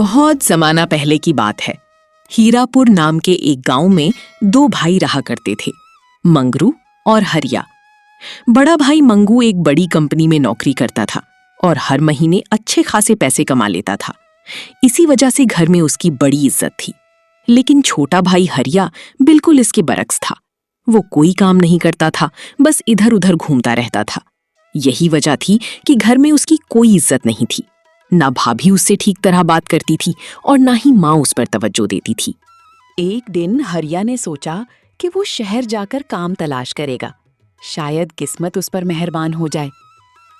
बहुत जमाना पहले की बात है। हीरापुर नाम के एक गांव में दो भाई रहा करते थे, मंगरू और हरिया। बड़ा भाई मंगू एक बड़ी कंपनी में नौकरी करता था और हर महीने अच्छे खासे पैसे कमा लेता था। इसी वजह से घर में उसकी बड़ी इज्जत थी। लेकिन छोटा भाई हरिया बिल्कुल इसके बरक्स था। वो कोई काम नहीं करता था, बस इधर उधर घूमता रहता था। यही वजह थी कि घर में उसकी कोई इज्जत नहीं थी। ना भाभी उससे ठीक तरह बात करती थी और ना ही माँ उस पर तवज्जो देती थी। एक दिन हरिया ने सोचा कि वो शहर जाकर काम तलाश करेगा, शायद किस्मत उस पर मेहरबान हो जाए।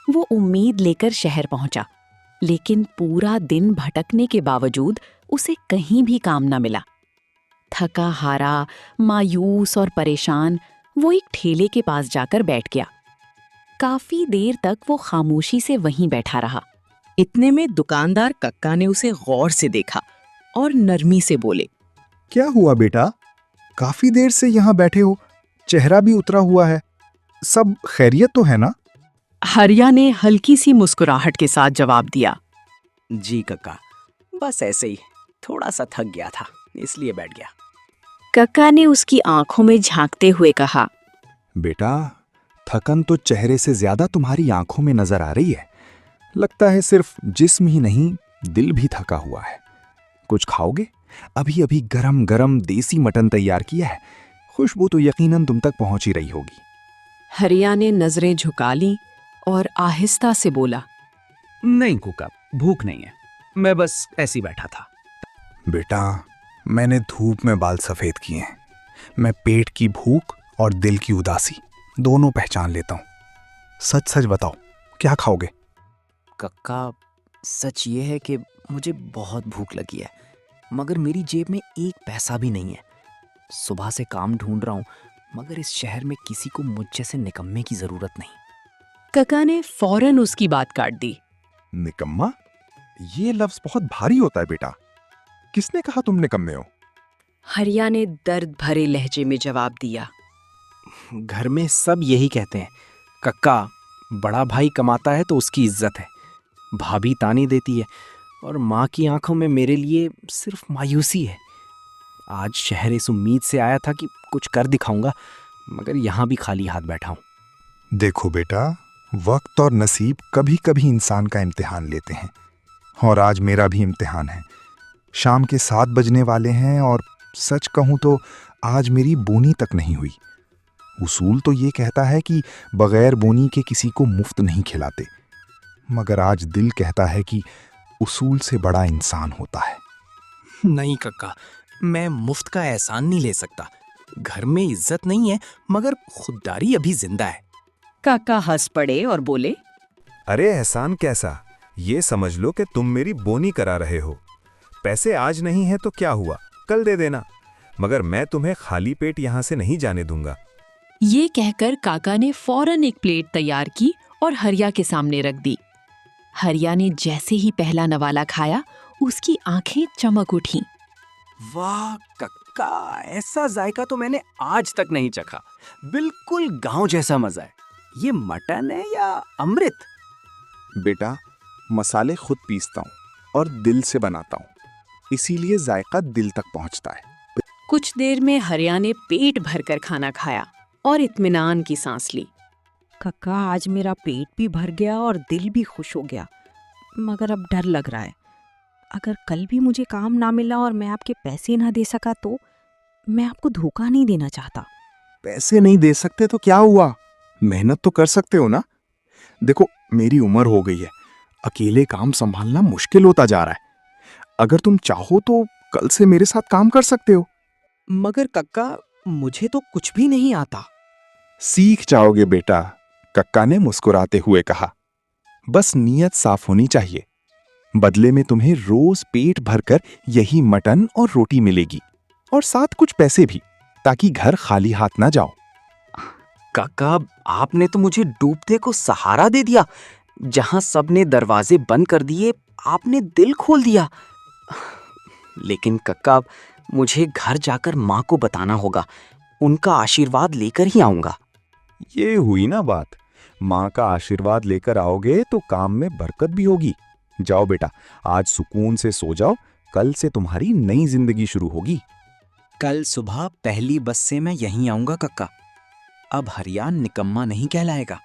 वो उम्मीद लेकर शहर पहुंचा, लेकिन पूरा दिन भटकने के बावजूद उसे कहीं भी काम न मिला। थका हारा, मायूस और परेशान वो एक ठेले के पास जाकर बैठ गया। काफी देर तक वो खामोशी से वहीं बैठा रहा। इतने में दुकानदार कक्का ने उसे गौर से देखा और नरमी से बोले, क्या हुआ बेटा? काफी देर से यहाँ बैठे हो, चेहरा भी उतरा हुआ है। सब खैरियत तो है ना? हरिया ने हल्की सी मुस्कुराहट के साथ जवाब दिया, जी कक्का, बस ऐसे ही थोड़ा सा थक गया था, इसलिए बैठ गया। कक्का ने उसकी आंखों में झांकते हुए कहा, बेटा, थकन तो चेहरे से ज्यादा तुम्हारी आंखों में नजर आ रही है। लगता है सिर्फ जिस्म ही नहीं, दिल भी थका हुआ है। कुछ खाओगे? अभी अभी गरम गरम देसी मटन तैयार किया है। खुशबू तो यकीनन तुम तक पहुंच ही रही होगी। हरिया ने नजरें झुका लीं और आहिस्ता से बोला, नहीं कुका, भूख नहीं है, मैं बस ऐसे ही बैठा था। बेटा, मैंने धूप में बाल सफेद किए हैं। मैं पेट की भूख और दिल की उदासी दोनों पहचान लेता हूं। सच सच बताओ, क्या खाओगे? कक्का, सच ये है कि मुझे बहुत भूख लगी है, मगर मेरी जेब में एक पैसा भी नहीं है। सुबह से काम ढूंढ रहा हूं, मगर इस शहर में किसी को मुझ जैसे निकम्मे की जरूरत नहीं। कक्का ने फौरन उसकी बात काट दी। निकम्मा? ये लफ्ज बहुत भारी होता है बेटा। किसने कहा तुम निकम्मे हो? हरिया ने दर्द भरे लहजे में जवाब दिया, घर में सब यही कहते हैं कक्का, बड़ा भाई कमाता है तो उसकी इज्जत है, भाभी ताने देती है और माँ की आंखों में मेरे लिए सिर्फ मायूसी है। आज शहर इस उम्मीद से आया था कि कुछ कर दिखाऊंगा, मगर यहाँ भी खाली हाथ बैठा हूँ। देखो बेटा, वक्त और नसीब कभी कभी इंसान का इम्तिहान लेते हैं, और आज मेरा भी इम्तिहान है। शाम के 7 बजने वाले हैं और सच कहूं तो आज मेरी बोनी तक नहीं हुई। उसूल तो ये कहता है कि बगैर बोनी के किसी को मुफ्त नहीं खिलाते, मगर आज दिल कहता है कि उसूल से बड़ा इंसान होता है। नहीं कक्का, मैं मुफ्त का एहसान नहीं ले सकता। घर में इज्जत नहीं है, मगर खुददारी अभी जिंदा है। काका हंस पड़े और बोले, अरे एहसान कैसा? ये समझ लो कि तुम मेरी बोनी करा रहे हो। पैसे आज नहीं है तो क्या हुआ, कल दे देना, मगर मैं तुम्हें खाली पेट यहां से नहीं जाने दूंगा। ये कहकर काका ने फौरन एक प्लेट तैयार की और हरिया के सामने रख दी। हरिया ने जैसे ही पहला नवाला खाया, उसकी आंखें चमक उठीं। वाह कक्का, ऐसा जायका तो मैंने आज तक नहीं चखा। बिल्कुल गांव जैसा मजा है। ये मटन है या अमृत? बेटा, मसाले खुद पीसता हूं और दिल से बनाता हूं, इसीलिए जायका दिल तक पहुंचता है। कुछ देर में हरिया ने पेट भरकर खाना खाया और इत्मीनान की सांस ली। कक्का, आज मेरा पेट भी भर गया और दिल भी खुश हो गया, मगर अब डर लग रहा है। अगर कल भी मुझे काम ना मिला और मैं आपके पैसे ना दे सका तो? मैं आपको धोखा नहीं देना चाहता। पैसे नहीं दे सकते तो क्या हुआ, मेहनत तो कर सकते हो ना। देखो, मेरी उम्र हो गई है, अकेले काम संभालना मुश्किल होता जा रहा है। अगर तुम चाहो तो कल से मेरे साथ काम कर सकते हो। मगर कक्का, मुझे तो कुछ भी नहीं आता। सीख जाओगे बेटा, कक्का ने मुस्कुराते हुए कहा। बस नीयत साफ होनी चाहिए। बदले में तुम्हें रोज पेट भरकर यही मटन और रोटी मिलेगी, और साथ कुछ पैसे भी, ताकि घर खाली हाथ ना जाओ। कक्का, आपने तो मुझे डूबते को सहारा दे दिया। जहां सबने दरवाजे बंद कर दिए, आपने दिल खोल दिया। लेकिन कक्का, मुझे घर जाकर माँ को बताना होगा। उनका आशीर्वाद लेकर ही आऊंगा। ये हुई ना बात। माँ का आशीर्वाद लेकर आओगे तो काम में बरकत भी होगी। जाओ बेटा, आज सुकून से सो जाओ, कल से तुम्हारी नई जिंदगी शुरू होगी। कल सुबह पहली बस से मैं यहीं आऊंगा कक्का। अब हरिया निकम्मा नहीं कहलाएगा।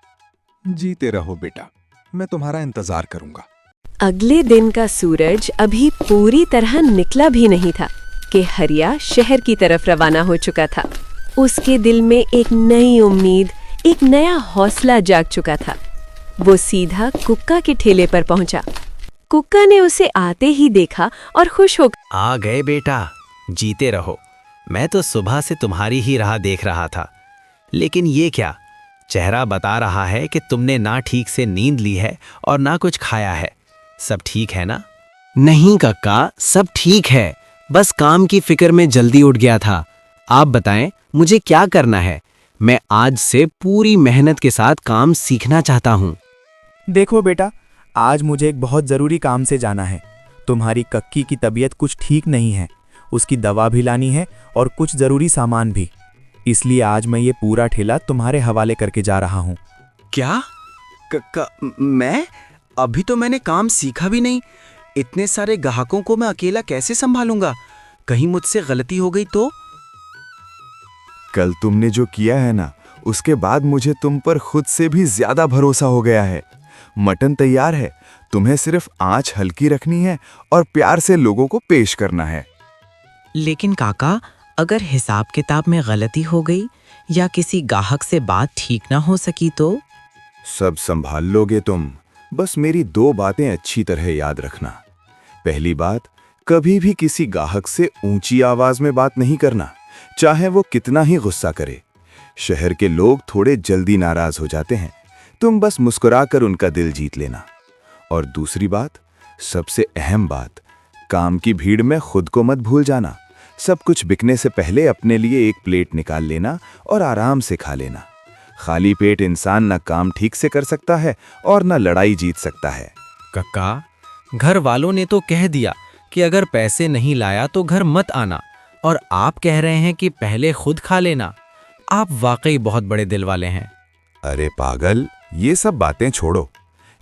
जीते रहो बेटा, मैं तुम्हारा इंतजार करूंगा। अगले दिन का सूरज अभी पूरी तरह निकला भी नहीं था कि हरिया शहर की तरफ रवाना हो चुका था। उसके दिल में एक नई उम्मीद, एक नया हौसला जाग चुका था। वो सीधा कुक्का के ठेले पर पहुंचा। कुक्का ने उसे आते ही देखा और खुश हो आ गए बेटा, जीते रहो। मैं तो सुबह से तुम्हारी ही राह देख रहा था, लेकिन ये क्या, चेहरा बता रहा है कि तुमने ना ठीक से नींद ली है और ना कुछ खाया है। सब ठीक है ना? नहीं कक्का, सब ठीक है, बस काम की फिक्र में जल्दी उठ गया था। आप बताएं मुझे क्या करना है? मैं आज से पूरी मेहनत के साथ काम सीखना चाहता हूँ। देखो बेटा, आज मुझे एक बहुत ज़रूरी काम से जाना है। तुम्हारी कक्की की तबीयत कुछ ठीक नहीं है, उसकी दवा भी लानी है और कुछ ज़रूरी सामान भी। इसलिए आज मैं ये पूरा ठेला तुम्हारे हवाले करके जा रहा हूँ। क्या? मैं? अभी तो मैंने काम सीखा भी नहीं। इतने सारे ग्राहकों को मैं अकेला कैसे संभालूंगा? कहीं मुझसे गलती हो गई तो? कल तुमने जो किया है ना, उसके बाद मुझे तुम पर खुद से भी ज्यादा भरोसा हो गया है। मटन तैयार है, तुम्हें सिर्फ आंच हल्की रखनी है और प्यार से लोगों को पेश करना है। लेकिन काका, अगर हिसाब किताब में गलती हो गई या किसी गाहक से बात ठीक ना हो सकी तो? सब संभाल लोगे तुम। बस मेरी 2 बातें अच्छी तरह याद रखना। पहली बात, कभी भी किसी गाहक से ऊंची आवाज में बात नहीं करना, चाहे वो कितना ही गुस्सा करे। शहर के लोग थोड़े जल्दी नाराज हो जाते हैं, तुम बस मुस्कुराकर उनका दिल जीत लेना। और दूसरी बात, सबसे अहम बात, काम की भीड़ में खुद को मत भूल जाना। सब कुछ बिकने से पहले अपने लिए एक प्लेट निकाल लेना और आराम से खा लेना। खाली पेट इंसान न काम ठीक से कर सकता है और न लड़ाई जीत सकता है। कक्का, घर वालों ने तो कह दिया कि अगर पैसे नहीं लाया तो घर मत आना, और आप कह रहे हैं कि पहले खुद खा लेना। आप वाकई बहुत बड़े दिल वाले हैं। अरे पागल, ये सब बातें छोड़ो।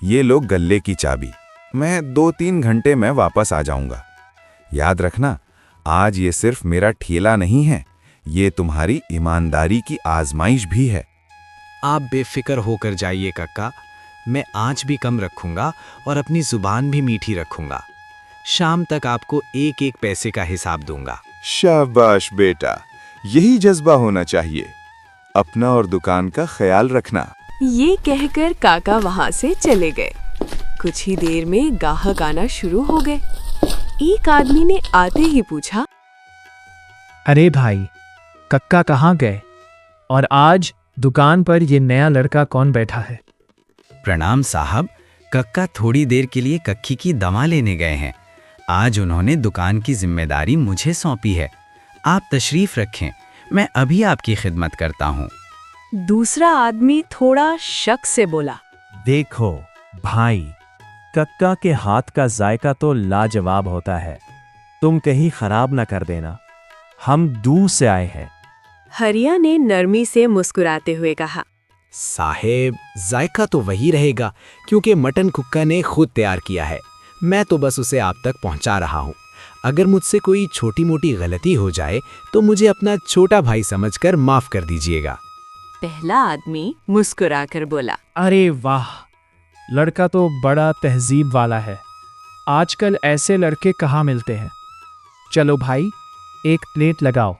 ये लो गल्ले की चाबी। मैं 2-3 घंटे में वापस आ जाऊंगा। याद रखना, आज ये सिर्फ मेरा ठेला नहीं है, ये तुम्हारी ईमानदारी की आजमाइश भी है। आप बेफिक्र होकर जाइए कक्का, मैं आंच भी कम रखूंगा और अपनी जुबान भी मीठी रखूंगा। शाम तक आपको 1-1 पैसे का हिसाब दूंगा। शाबाश बेटा, यही जज्बा होना चाहिए। अपना और दुकान का ख्याल रखना। ये कहकर काका वहां से चले गए। कुछ ही देर में गाहक आना शुरू हो गए। एक आदमी ने आते ही पूछा, अरे भाई, कक्का कहाँ गए? और आज दुकान पर ये नया लड़का कौन बैठा है? प्रणाम साहब, कक्का थोड़ी देर के लिए कक्की की दवा लेने गए हैं। आज उन्होंने दुकान की जिम्मेदारी मुझे सौंपी है। आप तशरीफ रखें, मैं अभी आपकी खिदमत करता हूँ। दूसरा आदमी थोड़ा शक से बोला, देखो भाई, कक्का के हाथ का जायका तो लाजवाब होता है, तुम कहीं खराब ना कर देना। हम दूर से आए हैं। हरिया ने नरमी से मुस्कुराते हुए कहा, साहेब, जायका तो वही रहेगा क्योंकि मटन कुक्का ने खुद तैयार किया है। मैं तो बस उसे आप तक पहुंचा रहा हूं। अगर मुझसे कोई छोटी मोटी गलती हो जाए तो मुझे अपना छोटा भाई समझकर माफ कर दीजिएगा। पहला आदमी मुस्कुराकर बोला, अरे वाह, लड़का तो बड़ा तहजीब वाला है। आजकल ऐसे लड़के कहाँ मिलते हैं। चलो भाई, एक प्लेट लगाओ,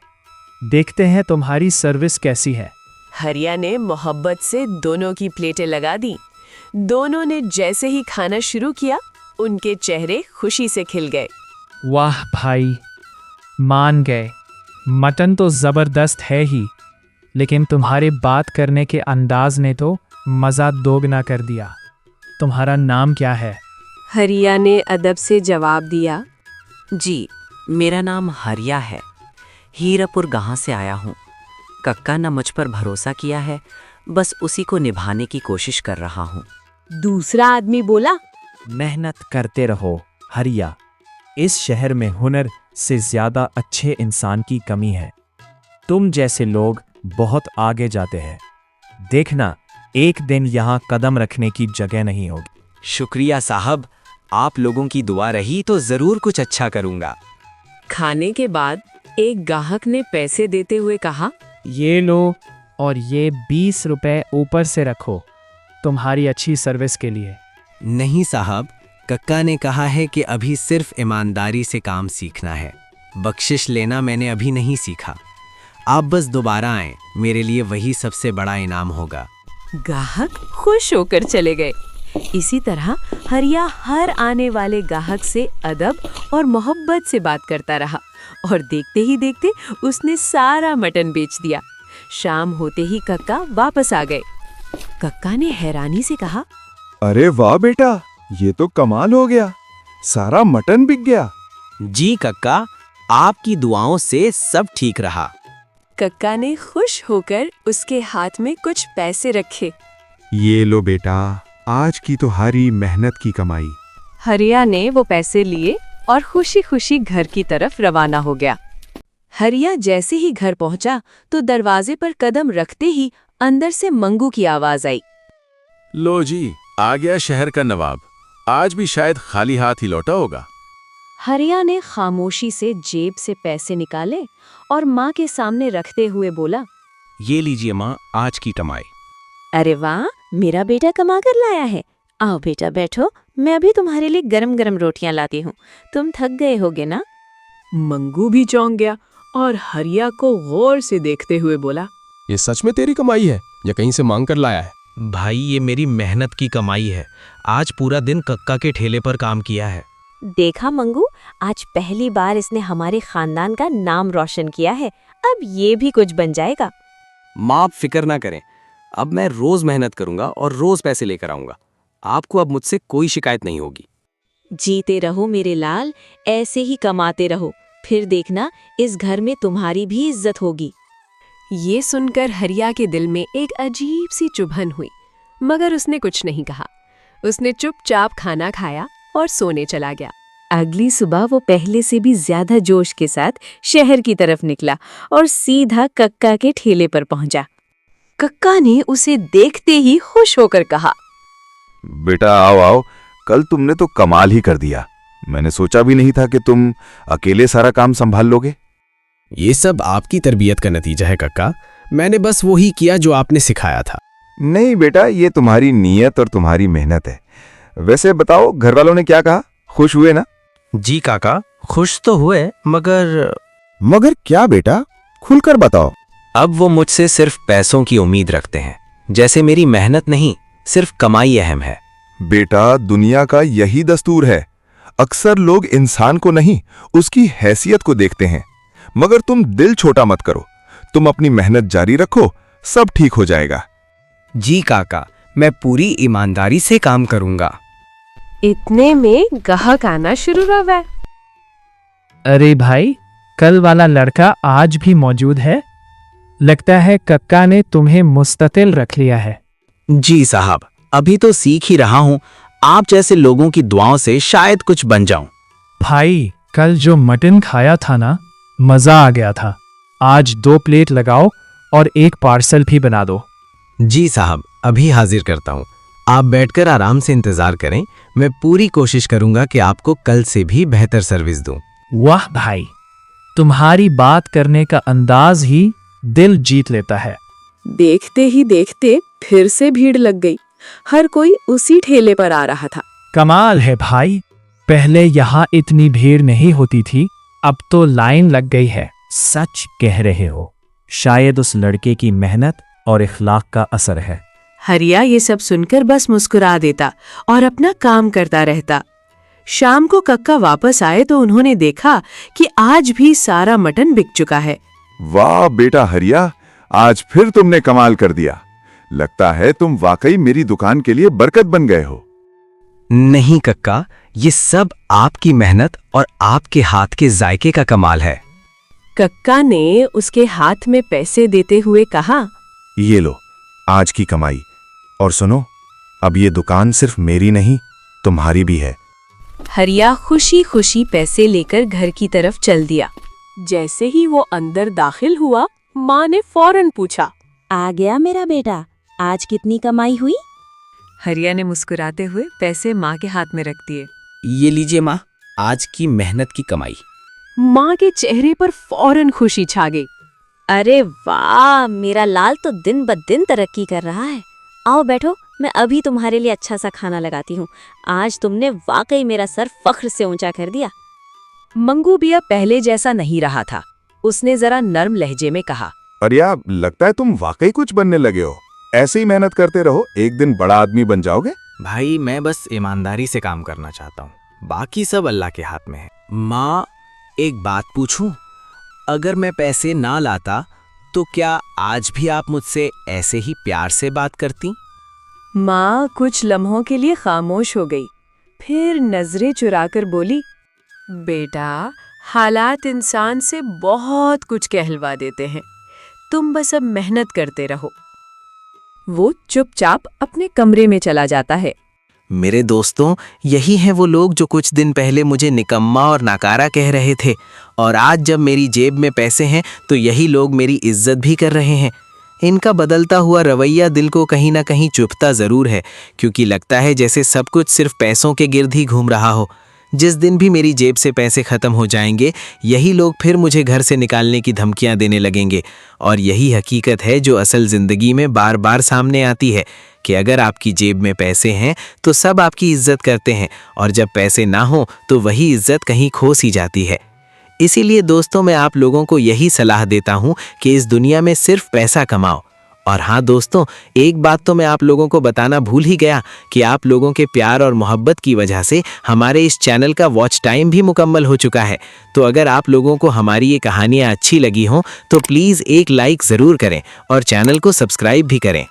देखते हैं तुम्हारी सर्विस कैसी है। हरिया ने मोहब्बत से दोनों की प्लेटें लगा दी। दोनों ने जैसे ही खाना शुरू किया, उनके चेहरे खुशी से खिल गए। वाह भाई, मान गए। मटन तो जबरदस्त है ही, लेकिन तुम्हारे बात करने के अंदाज ने तो मज़ा दोगुना कर दिया। तुम्हारा नाम क्या है? हरिया ने अदब से जवाब दिया, जी, मेरा नाम हरिया है। हीरापुर गांव से आया हूँ। कक्का ने मुझ पर भरोसा किया है, बस उसी को निभाने की कोशिश कर रहा हूँ। दूसरा आदमी बोला, मेहनत करते रहो हरिया। इस शहर में हुनर से ज्यादा अच्छे इंसान की कमी है। तुम जैसे लोग बहुत आगे जाते हैं। देखना, एक दिन यहाँ कदम रखने की जगह नहीं होगी। शुक्रिया साहब, आप लोगों की दुआ रही तो जरूर कुछ अच्छा करूंगा। खाने के बाद एक ग्राहक ने पैसे देते हुए कहा, ये लो और ये 20 रुपए ऊपर से रखो तुम्हारी अच्छी सर्विस के लिए। नहीं साहब, कक्का ने कहा है कि अभी सिर्फ ईमानदारी से काम सीखना है। बख्शिश लेना मैंने अभी नहीं सीखा। आप बस दोबारा आएं, मेरे लिए वही सबसे बड़ा इनाम होगा। ग्राहक खुश होकर चले गए। इसी तरह हरिया हर आने वाले ग्राहक से अदब और मोहब्बत से बात करता रहा और देखते ही देखते उसने सारा मटन बेच दिया। शाम होते ही कक्का वापस आ गए। कक्का ने हैरानी से कहा, अरे वाह बेटा, ये तो कमाल हो गया, सारा मटन बिक गया। जी कक्का, आपकी दुआओं से सब ठीक रहा। कक्का ने खुश होकर उसके हाथ में कुछ पैसे रखे। ये लो बेटा, आज की तो हरी मेहनत की कमाई। हरिया ने वो पैसे लिए और खुशी खुशी घर की तरफ रवाना हो गया। हरिया जैसे ही घर पहुंचा तो दरवाजे पर कदम रखते ही अंदर से मंगू की आवाज आई। लो जी, आ गया शहर का नवाब। आज भी शायद खाली हाथ ही लौटा होगा। हरिया ने खामोशी से जेब से पैसे निकाले और माँ के सामने रखते हुए बोला, ये लीजिए माँ, आज की कमाई। अरे वाह, मेरा बेटा कमा कर लाया है। आओ बेटा बैठो, मैं अभी तुम्हारे लिए गरम गरम रोटियां लाती हूँ। तुम थक गए होगे ना? मंगू भी चौंक गया और हरिया को गौर से देखते हुए बोला, ये सच में तेरी कमाई है या कहीं से मांग कर लाया है? भाई, ये मेरी मेहनत की कमाई है। आज पूरा दिन कक्का के ठेले पर काम किया है। देखा मंगू, आज पहली बार इसने हमारे खानदान का नाम रोशन किया है। अब ये भी कुछ बन जाएगा। माँ, आप फिक्र ना करें, अब मैं रोज मेहनत करूंगा और रोज पैसे लेकर आऊंगा। आपको अब मुझसे कोई शिकायत नहीं होगी। जीते रहो मेरे लाल, ऐसे ही कमाते रहो, फिर देखना इस घर में तुम्हारी भी इज्जत होगी। ये सुनकर हरिया के दिल में एक अजीब सी चुभन हुई, मगर उसने कुछ नहीं कहा। उसने चुपचाप खाना खाया और सोने चला गया। अगली सुबह वो पहले से भी ज्यादा जोश के साथ शहर की तरफ निकला और सीधा कक्का के ठेले पर पहुंचा। कक्का ने उसे देखते ही खुश होकर कहा, बेटा आओ आओ, कल तुमने तो कमाल ही कर दिया। मैंने सोचा भी नहीं था कि तुम अकेले सारा काम संभाल लोगे। ये सब आपकी तरबियत का नतीजा है कक्का। मैंने बस वही किया जो आपने सिखाया था। नहीं बेटा, ये तुम्हारी नीयत और तुम्हारी मेहनत है। वैसे बताओ, घर वालों ने क्या कहा? खुश हुए ना? जी काका, खुश तो हुए, मगर क्या बेटा? खुलकर बताओ। अब वो मुझसे सिर्फ पैसों की उम्मीद रखते हैं। जैसे मेरी मेहनत नहीं, सिर्फ कमाई अहम है। बेटा, दुनिया का यही दस्तूर है। अक्सर लोग इंसान को नहीं, उसकी हैसियत को देखते हैं। मगर तुम दिल छोटा मत करो, तुम अपनी मेहनत जारी रखो, सब ठीक हो जाएगा। जी काका, मैं पूरी ईमानदारी से काम करूंगा। इतने में ग्राहक आना शुरू हुआ। अरे भाई, कल वाला लड़का आज भी मौजूद है। लगता है कक्का ने तुम्हें मुस्ततिल रख लिया है। जी साहब, अभी तो सीख ही रहा हूँ। आप जैसे लोगों की दुआओं से शायद कुछ बन जाऊं। भाई, कल जो मटन खाया था ना, मजा आ गया था। आज 2 प्लेट लगाओ और एक पार्सल भी बना दो। जी साहब, अभी हाजिर करता हूँ। आप बैठकर आराम से इंतजार करें। मैं पूरी कोशिश करूंगा कि आपको कल से भी बेहतर सर्विस दूं। वाह भाई, तुम्हारी बात करने का अंदाज ही दिल जीत लेता है। देखते ही देखते फिर से भीड़ लग गई। हर कोई उसी ठेले पर आ रहा था। कमाल है भाई, पहले यहाँ इतनी भीड़ नहीं होती थी, अब तो लाइन लग गई है। सच कह रहे हो, शायद उस लड़के की मेहनत और इखलाक का असर है। हरिया ये सब सुनकर बस मुस्कुरा देता और अपना काम करता रहता। शाम को कक्का वापस आए तो उन्होंने देखा कि आज भी सारा मटन बिक चुका है। वाह बेटा हरिया, आज फिर तुमने कमाल कर दिया। लगता है तुम वाकई मेरी दुकान के लिए बरकत बन गए हो। नहीं कक्का, ये सब आपकी मेहनत और आपके हाथ के जायके का कमाल है। कक्का ने उसके हाथ में पैसे देते हुए कहा, ये लो, आज की कमाई। और सुनो, अब ये दुकान सिर्फ मेरी नहीं, तुम्हारी भी है। हरिया खुशी खुशी पैसे लेकर घर की तरफ चल दिया। जैसे ही वो अंदर दाखिल हुआ, माँ ने फौरन पूछा, आ गया मेरा बेटा, आज कितनी कमाई हुई? हरिया ने मुस्कुराते हुए पैसे माँ के हाथ में रख दिए। ये लीजिए माँ, आज की मेहनत की कमाई। माँ के चेहरे पर फौरन खुशी छा गई। अरे वाह, मेरा लाल तो दिन ब दिन तरक्की कर रहा है। आओ बैठो, मैं अभी तुम्हारे लिए अच्छा सा खाना लगाती हूँ। आज तुमने वाकई मेरा सर फख्र से ऊंचा कर दिया। मंगू भी अब पहले जैसा नहीं रहा था। उसने जरा नर्म लहजे में कहा, हरिया, लगता है तुम वाकई कुछ बनने लगे हो। ऐसे ही मेहनत करते रहो, एक दिन बड़ा आदमी बन जाओगे। भाई मैं बस ईमानदारी से काम करना चाहता हूँ, बाकी सब अल्लाह के हाथ में है। माँ, एक बात पूछूं? अगर मैं पैसे ना लाता तो क्या आज भी आप मुझसे ऐसे ही प्यार से बात करती? माँ कुछ लम्हों के लिए खामोश हो गई, फिर नजरें चुराकर बोली, बेटा, हालात इंसान से बहुत कुछ कहलवा देते हैं, तुम बस अब मेहनत करते रहो। वो चुपचाप अपने कमरे में चला जाता है। मेरे दोस्तों, यही हैं वो लोग जो कुछ दिन पहले मुझे निकम्मा और नाकारा कह रहे थे, और आज जब मेरी जेब में पैसे हैं तो यही लोग मेरी इज्जत भी कर रहे हैं। इनका बदलता हुआ रवैया दिल को कहीं ना कहीं चुभता ज़रूर है, क्योंकि लगता है जैसे सब कुछ सिर्फ पैसों के गिर्द ही घूम रहा हो। जिस दिन भी मेरी जेब से पैसे ख़त्म हो जाएंगे, यही लोग फिर मुझे घर से निकालने की धमकियां देने लगेंगे। और यही हकीकत है जो असल ज़िंदगी में बार बार सामने आती है कि अगर आपकी जेब में पैसे हैं तो सब आपकी इज्जत करते हैं, और जब पैसे ना हो तो वही इज्जत कहीं खो सी जाती है। इसीलिए दोस्तों, मैं आप लोगों को यही सलाह देता हूँ कि इस दुनिया में सिर्फ पैसा कमाओ। और हाँ दोस्तों, एक बात तो मैं आप लोगों को बताना भूल ही गया कि आप लोगों के प्यार और मोहब्बत की वजह से हमारे इस चैनल का वॉच टाइम भी मुकम्मल हो चुका है। तो अगर आप लोगों को हमारी ये कहानियाँ अच्छी लगी हों तो प्लीज़ एक लाइक ज़रूर करें और चैनल को सब्सक्राइब भी करें।